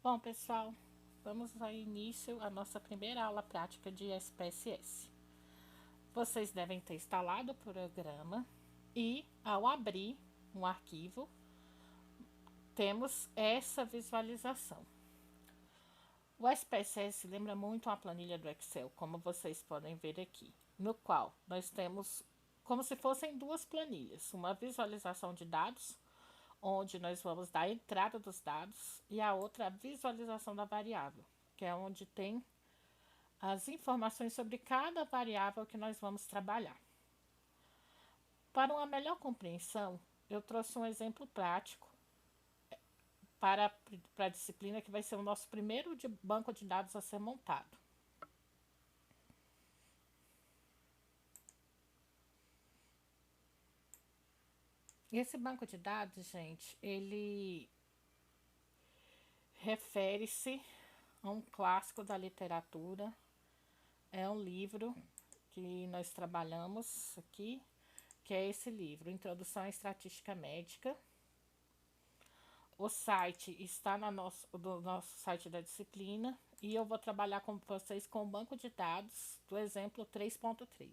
Bom, pessoal, vamos ao início à nossa primeira aula prática de SPSS. Vocês devem ter instalado o programa e, ao abrir um arquivo, temos essa visualização. O SPSS lembra muito uma planilha do Excel, como vocês podem ver aqui, no qual nós temos como se fossem duas planilhas, uma visualização de dados, onde nós vamos dar a entrada dos dados, e a outra a visualização da variável, que é onde tem as informações sobre cada variável que nós vamos trabalhar. Para uma melhor compreensão, eu trouxe um exemplo prático para a disciplina que vai ser o nosso primeiro banco de dados a ser montado. Esse banco de dados, gente, ele refere-se a um clássico da literatura. É um livro que nós trabalhamos aqui, que é esse livro, Introdução à Estatística Médica. O site está no nosso site da disciplina e eu vou trabalhar com vocês com o banco de dados do exemplo 3.3.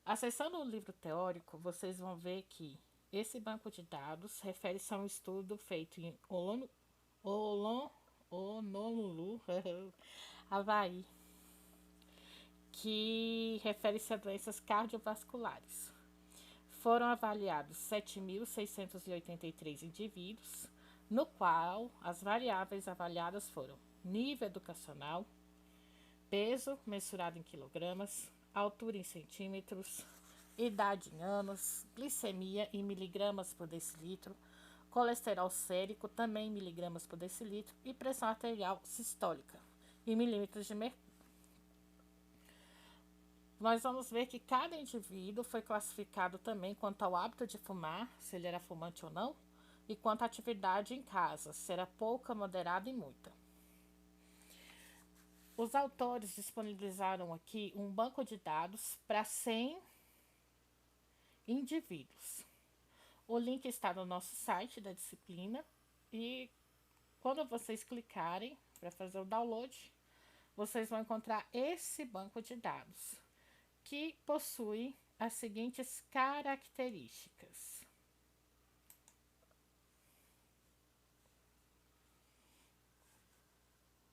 Acessando o livro teórico, vocês vão ver que esse banco de dados refere-se a um estudo feito em Honolulu, Havaí, que refere-se a doenças cardiovasculares. Foram avaliados 7.683 indivíduos, no qual as variáveis avaliadas foram nível educacional, peso mensurado em quilogramas, altura em centímetros, idade em anos, glicemia em miligramas por decilitro, colesterol sérico também em miligramas por decilitro e pressão arterial sistólica em milímetros de mercúrio. Nós vamos ver que cada indivíduo foi classificado também quanto ao hábito de fumar, se ele era fumante ou não, e quanto à atividade em casa, se era pouca, moderada e muita. Os autores disponibilizaram aqui um banco de dados para 100 indivíduos. O link está no nosso site da disciplina e quando vocês clicarem para fazer o download, vocês vão encontrar esse banco de dados, que possui as seguintes características.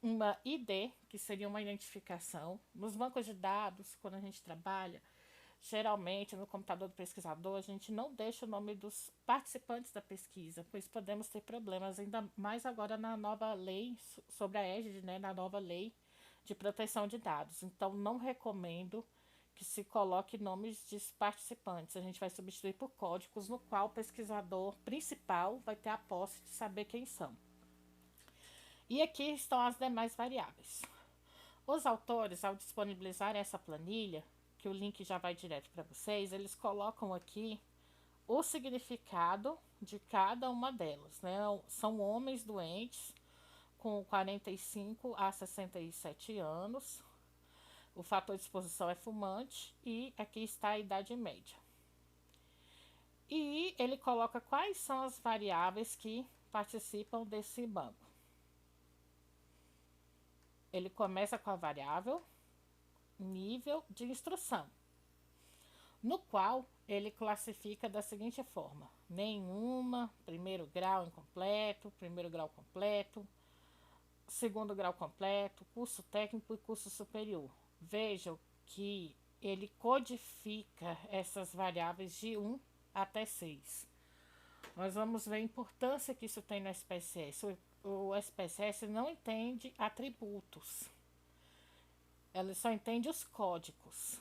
Uma ID, que seria uma identificação. Nos bancos de dados, quando a gente trabalha, geralmente no computador do pesquisador, a gente não deixa o nome dos participantes da pesquisa, pois podemos ter problemas, ainda mais agora na nova lei sobre a égide, né, na nova lei de proteção de dados. Então, não recomendo que se coloque nomes de participantes. A gente vai substituir por códigos no qual o pesquisador principal vai ter a posse de saber quem são. E aqui estão as demais variáveis. Os autores, ao disponibilizar essa planilha, que o link já vai direto para vocês, eles colocam aqui o significado de cada uma delas, né? São homens doentes com 45 a 67 anos. O fator de exposição é fumante e aqui está a idade média. E ele coloca quais são as variáveis que participam desse banco. Ele começa com a variável nível de instrução, no qual ele classifica da seguinte forma: nenhuma, primeiro grau incompleto, primeiro grau completo, segundo grau completo, curso técnico e curso superior. Vejam que ele codifica essas variáveis de 1 até 6. Nós vamos ver a importância que isso tem no SPSS. O SPSS não entende atributos, ela só entende os códigos.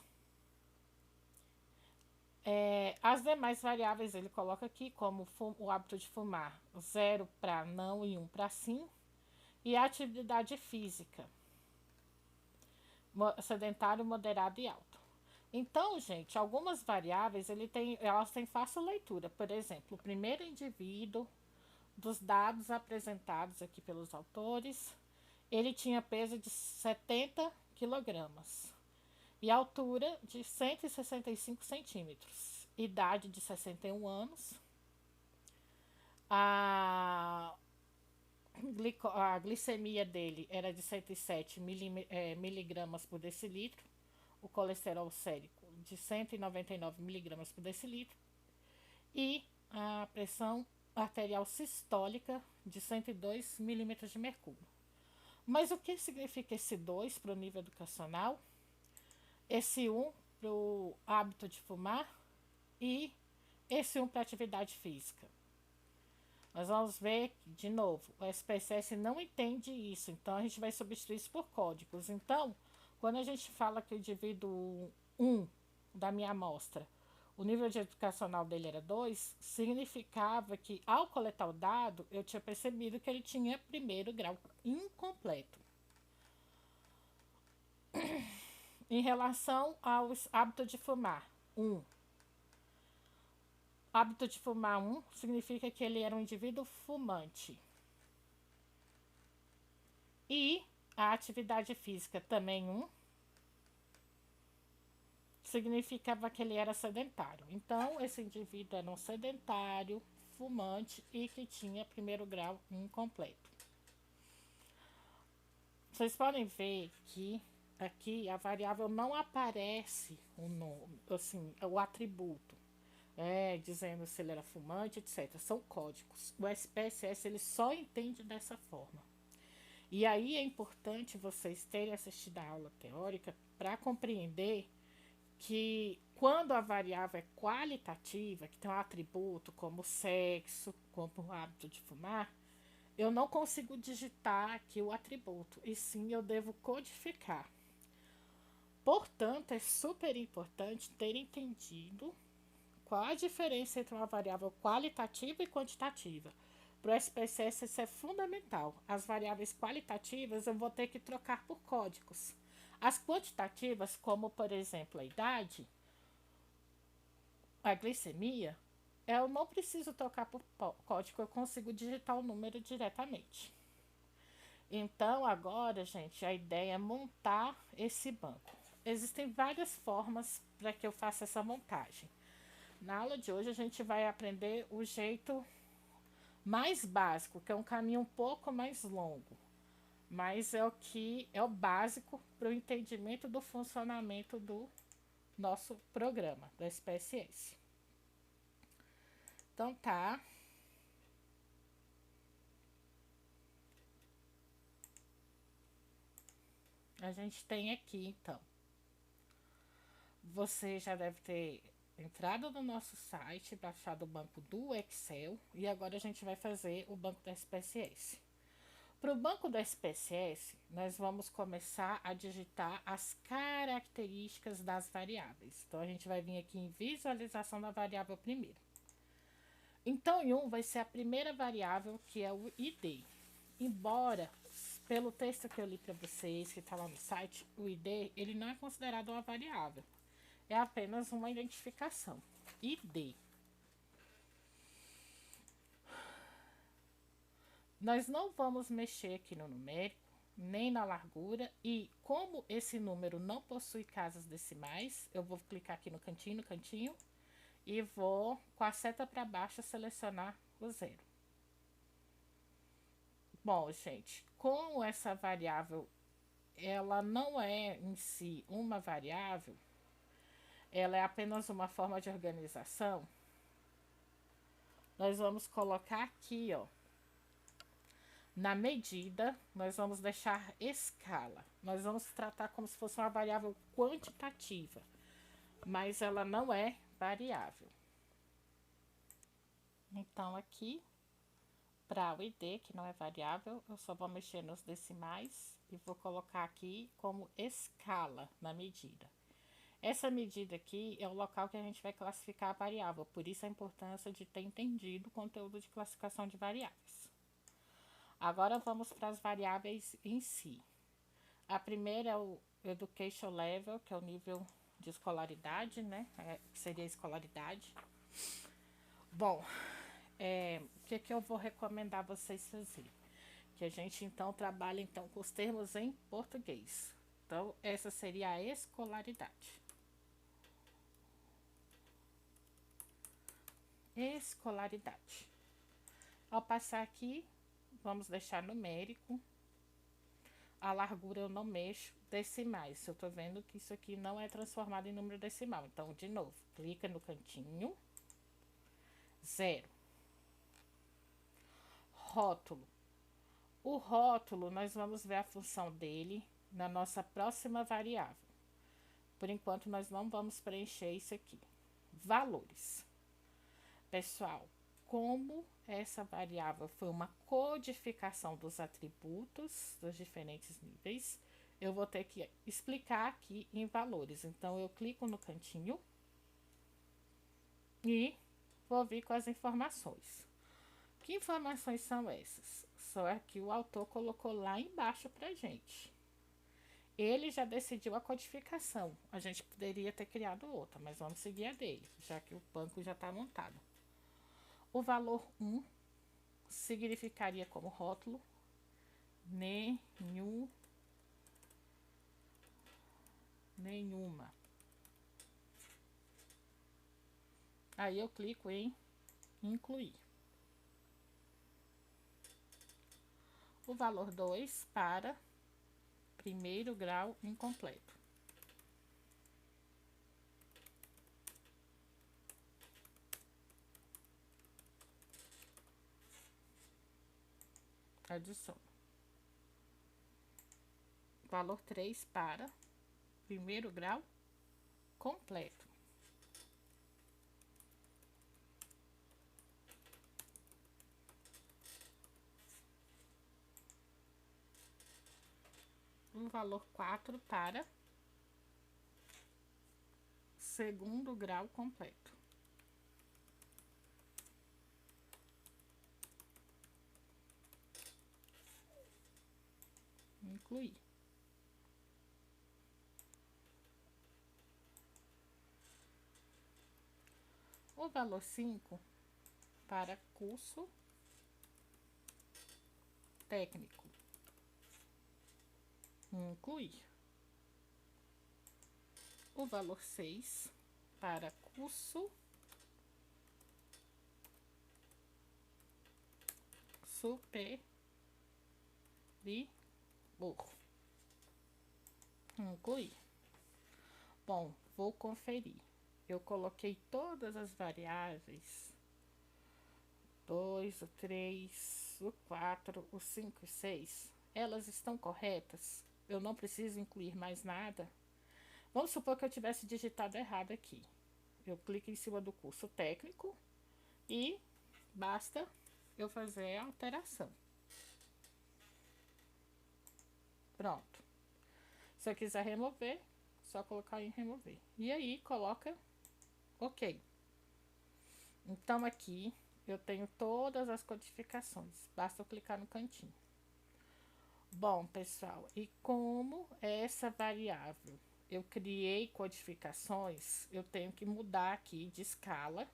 As demais variáveis ele coloca aqui, como o hábito de fumar, 0 para não e 1 para sim, e a atividade física, sedentário, moderado e alto. Então, gente, algumas variáveis elas têm fácil leitura. Por exemplo, o primeiro indivíduo dos dados apresentados aqui pelos autores, ele tinha peso de 70 quilogramas e altura de 165 centímetros, idade de 61 anos. A glicemia dele era de 107 miligramas por decilitro, o colesterol sérico de 199 miligramas por decilitro e a pressão arterial sistólica de 102 milímetros de mercúrio. Mas o que significa esse 2 para o nível educacional, esse 1 para o hábito de fumar e esse 1 para atividade física? Nós vamos ver que, de novo, o SPSS não entende isso, então a gente vai substituir isso por códigos. Então, quando a gente fala que o indivíduo 1 da minha amostra, o nível de educacional dele era 2, significava que, ao coletar o dado, eu tinha percebido que ele tinha primeiro grau incompleto. Em relação aos hábitos de fumar, 1. Hábito de fumar 1 significa que ele era um indivíduo fumante. E a atividade física também 1 significava que ele era sedentário. Então, esse indivíduo era um sedentário, fumante e que tinha primeiro grau incompleto. Vocês podem ver que aqui a variável não aparece o nome, assim, o atributo. Dizendo se ele era fumante, etc. São códigos. O SPSS ele só entende dessa forma. E aí é importante vocês terem assistido a aula teórica para compreender que quando a variável é qualitativa, que tem um atributo como sexo, como o hábito de fumar, eu não consigo digitar aqui o atributo, e sim eu devo codificar. Portanto, é super importante ter entendido qual a diferença entre uma variável qualitativa e quantitativa. Para o SPSS isso é fundamental. As variáveis qualitativas eu vou ter que trocar por códigos. As quantitativas, como por exemplo a idade, a glicemia, eu não preciso trocar por código, eu consigo digitar o número diretamente. Então agora, gente, a ideia é montar esse banco. Existem várias formas para que eu faça essa montagem. Na aula de hoje a gente vai aprender o jeito mais básico, que é um caminho um pouco mais longo, mas é o básico para o entendimento do funcionamento do nosso programa, do SPSS. Então tá. A gente tem aqui, então. Você já deve ter entrado no nosso site, baixado o banco do Excel e agora a gente vai fazer o banco do SPSS. Para o banco do SPSS, nós vamos começar a digitar as características das variáveis. Então, a gente vai vir aqui em visualização da variável primeiro. Então, em 1 vai ser a primeira variável, que é o ID. Embora, pelo texto que eu li para vocês, que está lá no site, o ID ele não é considerado uma variável. É apenas uma identificação. ID. Nós não vamos mexer aqui no numérico, nem na largura. E como esse número não possui casas decimais, eu vou clicar aqui no cantinho, e vou, com a seta para baixo, selecionar o 0. Bom, gente, como essa variável, ela não é em si uma variável, ela é apenas uma forma de organização, nós vamos colocar aqui, ó, na medida, nós vamos deixar escala. Nós vamos tratar como se fosse uma variável quantitativa, mas ela não é variável. Então, aqui, para o ID, que não é variável, eu só vou mexer nos decimais e vou colocar aqui como escala na medida. Essa medida aqui é o local que a gente vai classificar a variável, por isso a importância de ter entendido o conteúdo de classificação de variáveis. Agora vamos para as variáveis em si. A primeira é o Education Level, que é o nível de escolaridade, né? Que seria a escolaridade. Bom, o que eu vou recomendar vocês fazerem? Que a gente então trabalha então com os termos em português. Então, essa seria a escolaridade. Escolaridade. Ao passar aqui, vamos deixar numérico. A largura eu não mexo, decimais. Eu tô vendo que isso aqui não é transformado em número decimal. Então, de novo, clica no cantinho. 0. Rótulo. O rótulo, nós vamos ver a função dele na nossa próxima variável. Por enquanto, nós não vamos preencher isso aqui. Valores. Pessoal, como essa variável foi uma codificação dos atributos dos diferentes níveis, eu vou ter que explicar aqui em valores. Então, eu clico no cantinho e vou vir com as informações. Que informações são essas? Só que o autor colocou lá embaixo pra gente. Ele já decidiu a codificação. A gente poderia ter criado outra, mas vamos seguir a dele, já que o banco já está montado. O valor 1 significaria como rótulo nenhuma. Aí eu clico em incluir. O valor 2 para primeiro grau incompleto. Adiciono. Valor 3 para primeiro grau completo. O valor 4 para segundo grau completo. Incluir. O valor 5 para curso técnico. Incluir. O valor 6 para curso superior. Incluir. Bom, vou conferir. Eu coloquei todas as variáveis, 2, o 3, o 4, o 5 e 6. Elas estão corretas? Eu não preciso incluir mais nada? Vamos supor que eu tivesse digitado errado aqui. Eu clico em cima do curso técnico e basta eu fazer a alteração. Pronto. Se eu quiser remover, só colocar em remover. E aí, coloca OK. Então, aqui eu tenho todas as codificações. Basta eu clicar no cantinho. Bom, pessoal, e como essa variável eu criei codificações, eu tenho que mudar aqui de escala,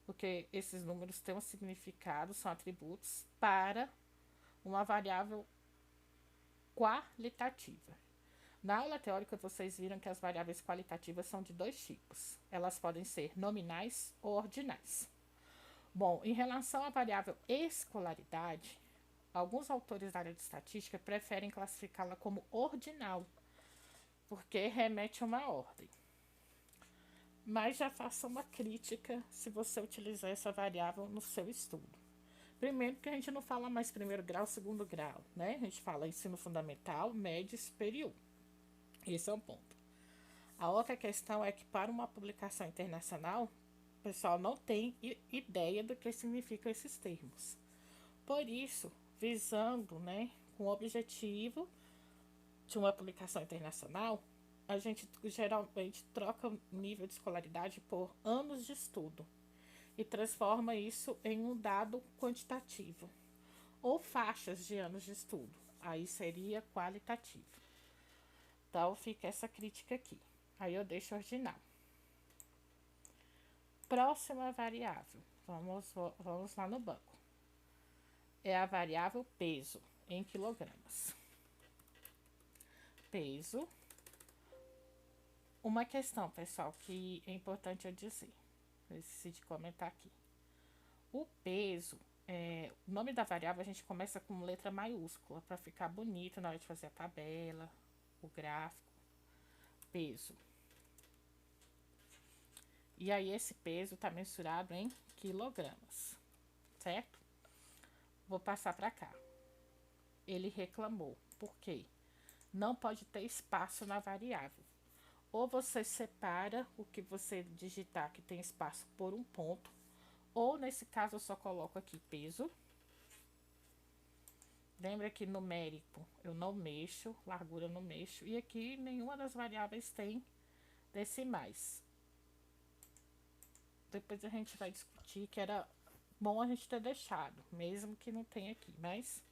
porque esses números têm um significado, são atributos, para uma variável qualitativa. Na aula teórica, vocês viram que as variáveis qualitativas são de dois tipos. Elas podem ser nominais ou ordinais. Bom, em relação à variável escolaridade, alguns autores da área de estatística preferem classificá-la como ordinal, porque remete a uma ordem. Mas já faça uma crítica se você utilizar essa variável no seu estudo. Primeiro, porque a gente não fala mais primeiro grau, segundo grau, né? A gente fala ensino fundamental, médio e superior. Esse é um ponto. A outra questão é que para uma publicação internacional, o pessoal não tem ideia do que significam esses termos. Por isso, visando, né, com o objetivo de uma publicação internacional, a gente geralmente troca o nível de escolaridade por anos de estudo e transforma isso em um dado quantitativo ou faixas de anos de estudo. Aí seria qualitativo. Então, fica essa crítica aqui. Aí eu deixo ordinal. Próxima variável. Vamos lá no banco. É a variável peso em quilogramas. Peso. Uma questão, pessoal, que é importante eu dizer. Eu esqueci de comentar aqui. O peso, O nome da variável a gente começa com letra maiúscula para ficar bonito na hora de fazer a tabela, o gráfico, peso. E aí esse peso está mensurado em quilogramas, certo? Vou passar para cá. Ele reclamou. Por quê? Não pode ter espaço na variável. Ou você separa o que você digitar que tem espaço por um ponto, ou nesse caso eu só coloco aqui peso. Lembra que numérico eu não mexo, largura eu não mexo, e aqui nenhuma das variáveis tem decimais. Depois a gente vai discutir que era bom a gente ter deixado, mesmo que não tenha aqui, mas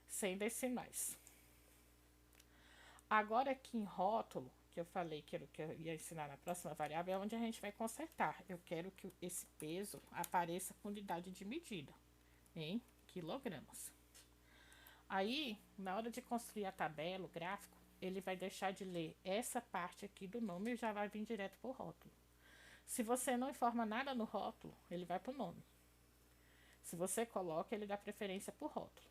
sem decimais. Agora aqui em rótulo, que eu falei que era o que eu ia ensinar na próxima variável, é onde a gente vai consertar. Eu quero que esse peso apareça com unidade de medida, em quilogramas. Aí, na hora de construir a tabela, o gráfico, ele vai deixar de ler essa parte aqui do nome e já vai vir direto para o rótulo. Se você não informa nada no rótulo, ele vai para o nome. Se você coloca, ele dá preferência para o rótulo.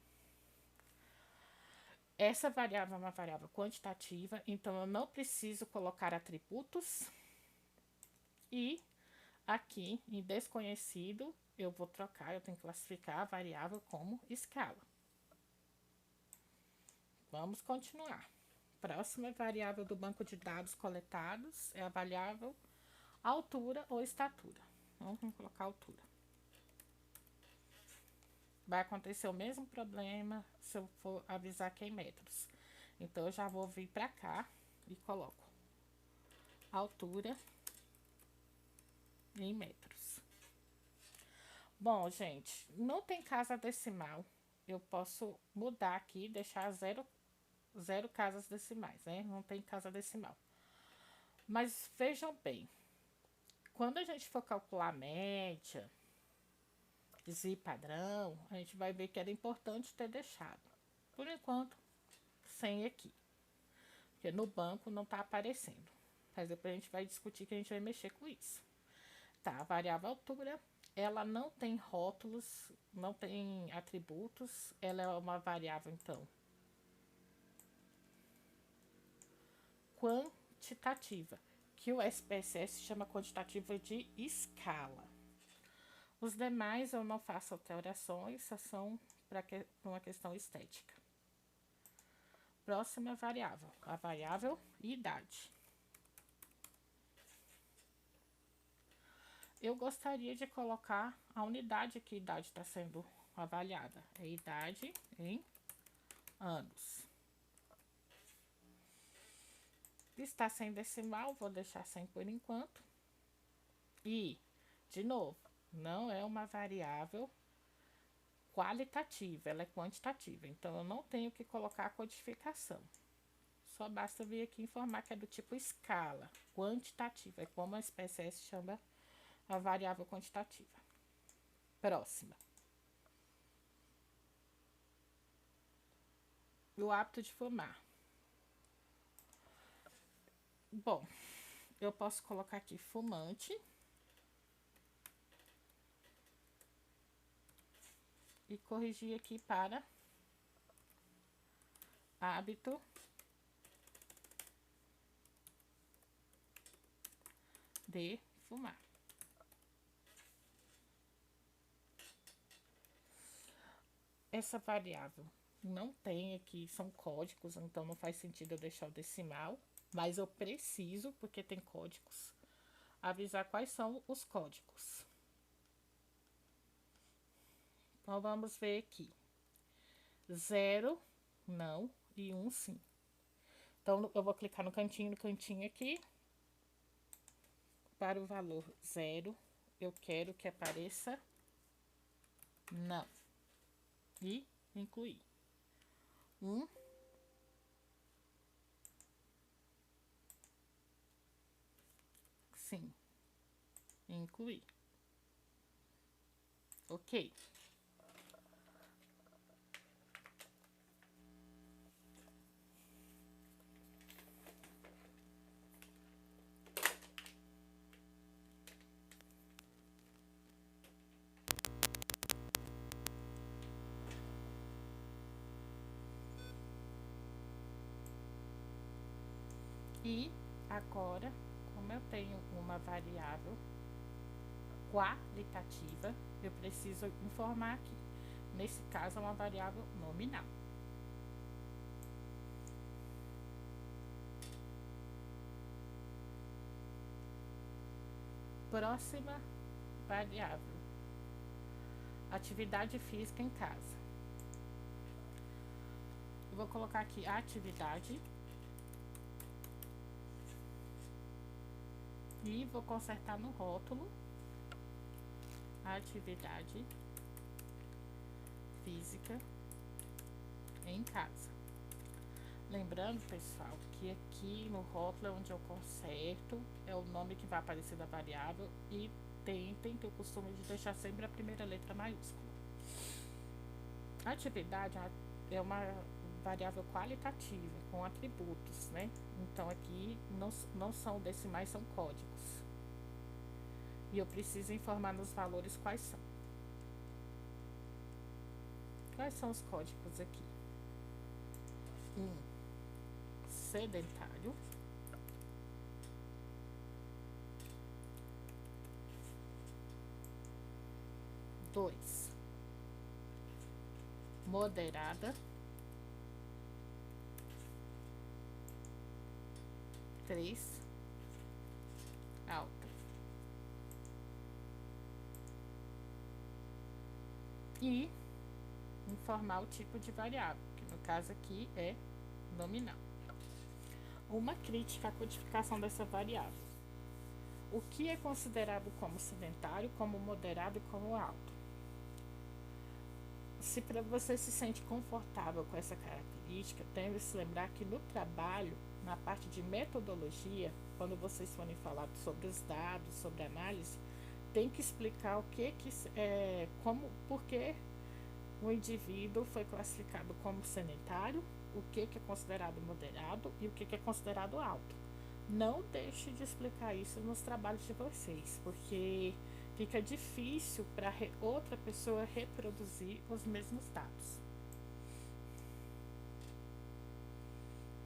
Essa variável é uma variável quantitativa, então eu não preciso colocar atributos. E aqui, em desconhecido, eu vou trocar, eu tenho que classificar a variável como escala. Vamos continuar. Próxima variável do banco de dados coletados é a variável altura ou estatura. Vamos colocar altura. Vai acontecer o mesmo problema se eu for avisar que é em metros. Então, eu já vou vir para cá e coloco altura em metros. Bom, gente, não tem casa decimal. Eu posso mudar aqui, deixar zero casas decimais, né? Não tem casa decimal. Mas vejam bem, quando a gente for calcular a média, Z padrão, a gente vai ver que era importante ter deixado. Por enquanto, sem aqui. Porque no banco não está aparecendo. Mas depois a gente vai discutir que a gente vai mexer com isso. Tá, a variável altura, ela não tem rótulos, não tem atributos. Ela é uma variável, então, quantitativa, que o SPSS chama quantitativa de escala. Os demais eu não faço alterações, só são para uma questão estética. Próxima variável, a variável idade. Eu gostaria de colocar a unidade que a idade está sendo avaliada. É idade em anos. Está sem decimal, vou deixar sem por enquanto. E, de novo, não é uma variável qualitativa, ela é quantitativa. Então, eu não tenho que colocar a codificação. Só basta vir aqui informar que é do tipo escala, quantitativa. É como a SPSS chama a variável quantitativa. Próxima. O hábito de fumar. Bom, eu posso colocar aqui fumante. E corrigir aqui para hábito de fumar. Essa variável não tem aqui, são códigos, então não faz sentido eu deixar o decimal, mas eu preciso, porque tem códigos, avisar quais são os códigos. Então, vamos ver aqui. 0, não, e 1, sim. Então, eu vou clicar no cantinho aqui. Para o valor 0, eu quero que apareça não. E incluir. 1, sim. Incluir. Ok. E agora, como eu tenho uma variável qualitativa, eu preciso informar aqui. Nesse caso, é uma variável nominal. Próxima variável: atividade física em casa. Eu vou colocar aqui a atividade e vou consertar no rótulo atividade física em casa. Lembrando, pessoal, que aqui no rótulo é onde eu conserto, é o nome que vai aparecer da variável, e tentem ter o costume de deixar sempre a primeira letra maiúscula. A atividade é uma variável qualitativa com atributos, né? Então aqui não são decimais, são códigos. E eu preciso informar nos valores quais são. Quais são os códigos aqui? 1, sedentário. 2, moderada. 3, alta. E informar o tipo de variável, que no caso aqui é nominal. Uma crítica à codificação dessa variável: o que é considerado como sedentário, como moderado e como alto? Se para você se sente confortável com essa característica, deve se lembrar que no trabalho, na parte de metodologia, quando vocês forem falar sobre os dados, sobre análise, tem que explicar por que o indivíduo foi classificado como sedentário, o que é considerado moderado e o que é considerado alto. Não deixe de explicar isso nos trabalhos de vocês, porque fica difícil para outra pessoa reproduzir os mesmos dados.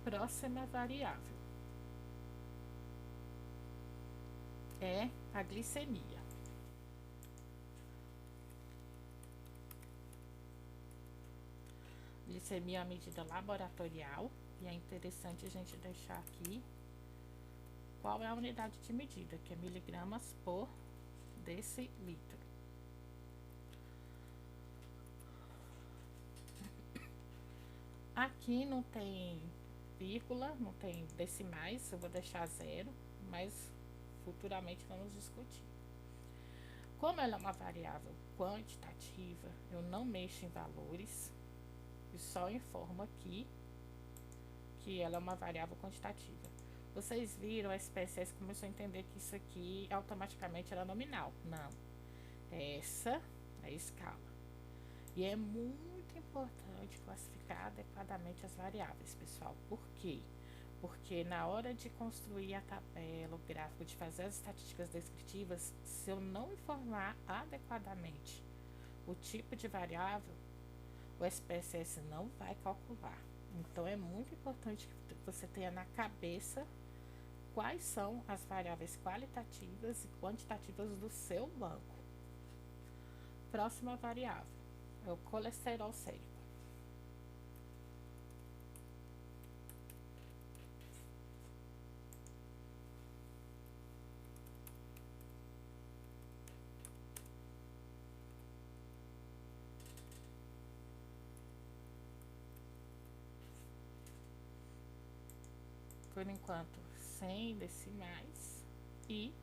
Próxima variável é a glicemia. Glicemia é uma medida laboratorial e é interessante a gente deixar aqui qual é a unidade de medida, que é miligramas por decilitro. Aqui não tem vírgula, não tem decimais, eu vou deixar 0, mas futuramente vamos discutir. Como ela é uma variável quantitativa, eu não mexo em valores e só informo aqui que ela é uma variável quantitativa. Vocês viram, a SPSS começou a entender que isso aqui automaticamente era nominal. Não. Essa é a escala. E é muito importante classificar adequadamente as variáveis, pessoal. Por quê? Porque na hora de construir a tabela, o gráfico, de fazer as estatísticas descritivas, se eu não informar adequadamente o tipo de variável, o SPSS não vai calcular. Então é muito importante que você tenha na cabeça quais são as variáveis qualitativas e quantitativas do seu banco. Próxima variável é o colesterol sérico. Por enquanto, 100 decimais e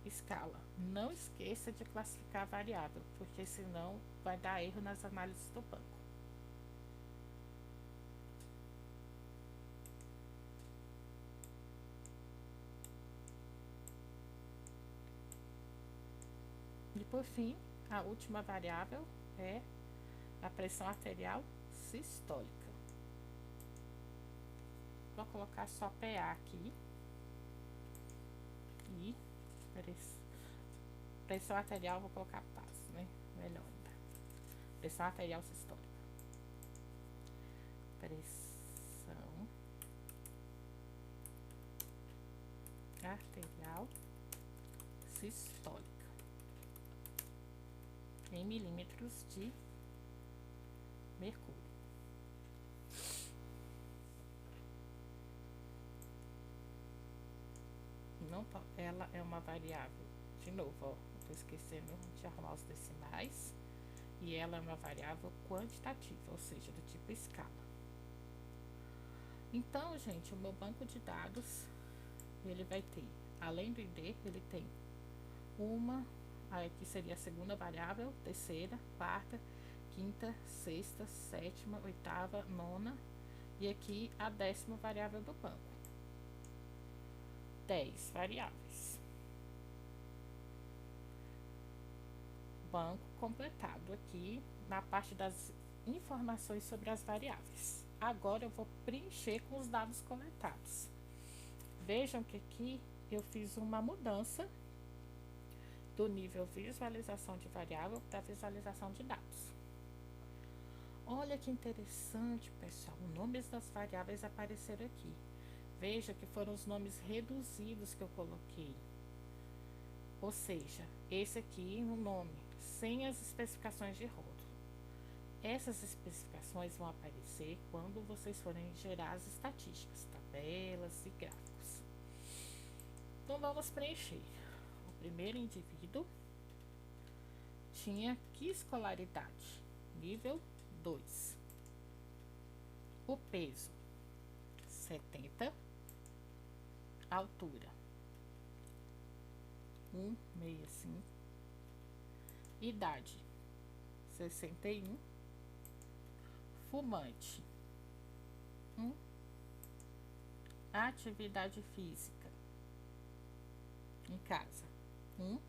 escala. Não esqueça de classificar a variável, porque senão vai dar erro nas análises do banco. E por fim, a última variável é a pressão arterial sistólica. Vou colocar só PA aqui. E pressão arterial, vou colocar PAS, né? Melhor ainda. Pressão arterial sistólica. Pressão arterial sistólica em milímetros de mercúrio. Não, ela é uma variável, de novo, ó, estou esquecendo de arrumar os decimais, e ela é uma variável quantitativa, ou seja, do tipo escala. Então, gente, o meu banco de dados, ele vai ter, além do ID, ele tem uma, aqui seria a segunda variável, terceira, quarta, quinta, sexta, sétima, oitava, nona, e aqui a 10ª variável do banco. 10 variáveis. Banco completado aqui na parte das informações sobre as variáveis. Agora eu vou preencher com os dados coletados. Vejam que aqui eu fiz uma mudança do nível visualização de variável para visualização de dados. Olha que interessante, pessoal, os nomes das variáveis apareceram aqui. Veja que foram os nomes reduzidos que eu coloquei. Ou seja, esse aqui no nome, sem as especificações de rótulo. Essas especificações vão aparecer quando vocês forem gerar as estatísticas, tabelas e gráficos. Então vamos preencher. O primeiro indivíduo tinha que escolaridade? Nível 2. O peso 70. Altura 1,65. Idade 61. Fumante 1. Atividade física em casa 1.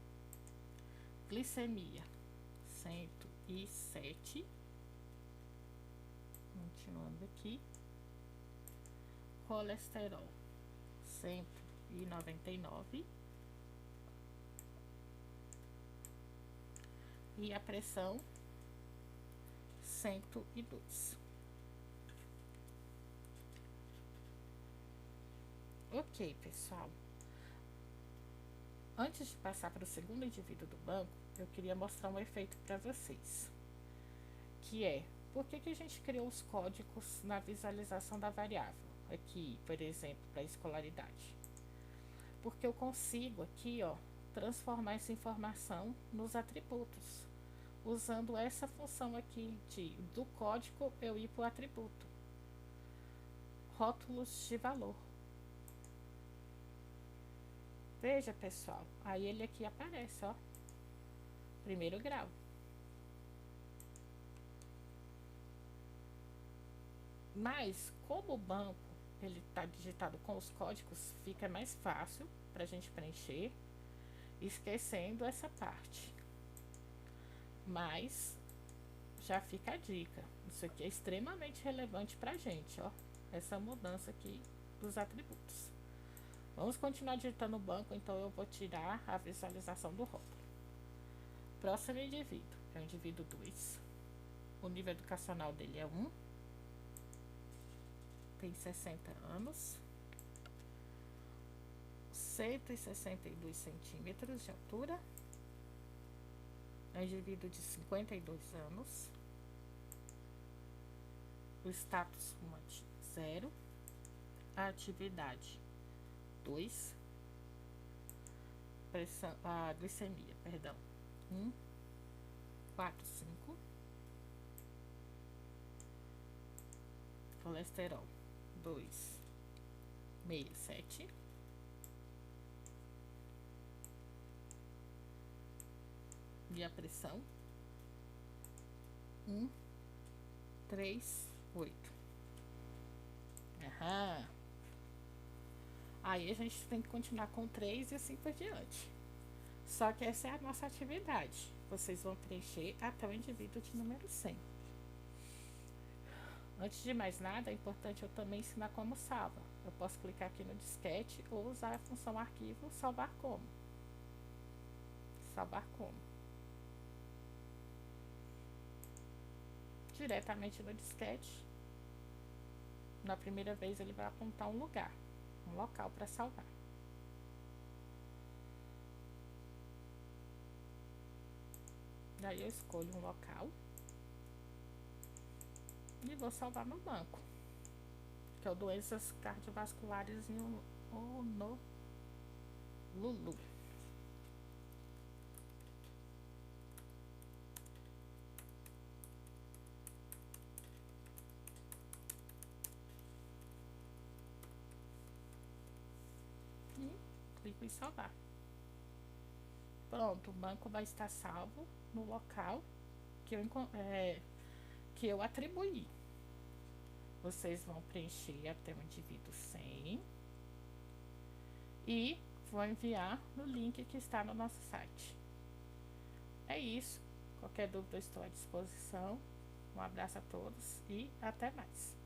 Glicemia 107. Continuando aqui. Colesterol 199. E a pressão 102. Ok, pessoal. Antes de passar para o segundo indivíduo do banco, eu queria mostrar um efeito para vocês. Que é, por que a gente criou os códigos na visualização da variável? Aqui, por exemplo, para a escolaridade. Porque eu consigo aqui, ó, transformar essa informação nos atributos, usando essa função aqui do código eu ir para o atributo. Rótulos de valor. Veja, pessoal, aí ele aqui aparece, ó, 1º grau. Mas, como o banco ele está digitado com os códigos, fica mais fácil para a gente preencher, esquecendo essa parte. Mas, já fica a dica, isso aqui é extremamente relevante para a gente, ó, essa mudança aqui dos atributos. Vamos continuar digitando o banco, então eu vou tirar a visualização do rótulo. Próximo indivíduo, é o indivíduo 2. O nível educacional dele é 1. Tem 60 anos. 162 centímetros de altura. É um indivíduo de 52 anos. O status fumante 0. A atividade 2. Pressão, a glicemia, perdão, 1,45. Colesterol 2,67. E a pressão 1,38. Aham. Aí a gente tem que continuar com 3 e assim por diante. Só que essa é a nossa atividade. Vocês vão preencher até o indivíduo de número 100. Antes de mais nada, é importante eu também ensinar como salva. Eu posso clicar aqui no disquete ou usar a função arquivo salvar como. Salvar como. Diretamente no disquete. Na primeira vez ele vai apontar um lugar, um local para salvar. Daí eu escolho um local e vou salvar no banco, que é o doenças cardiovasculares em Honolulu. E clico em salvar. Pronto, o banco vai estar salvo no local que eu atribuí. Vocês vão preencher até o indivíduo 100 e vou enviar no link que está no nosso site. É isso. Qualquer dúvida eu estou à disposição. Um abraço a todos e até mais.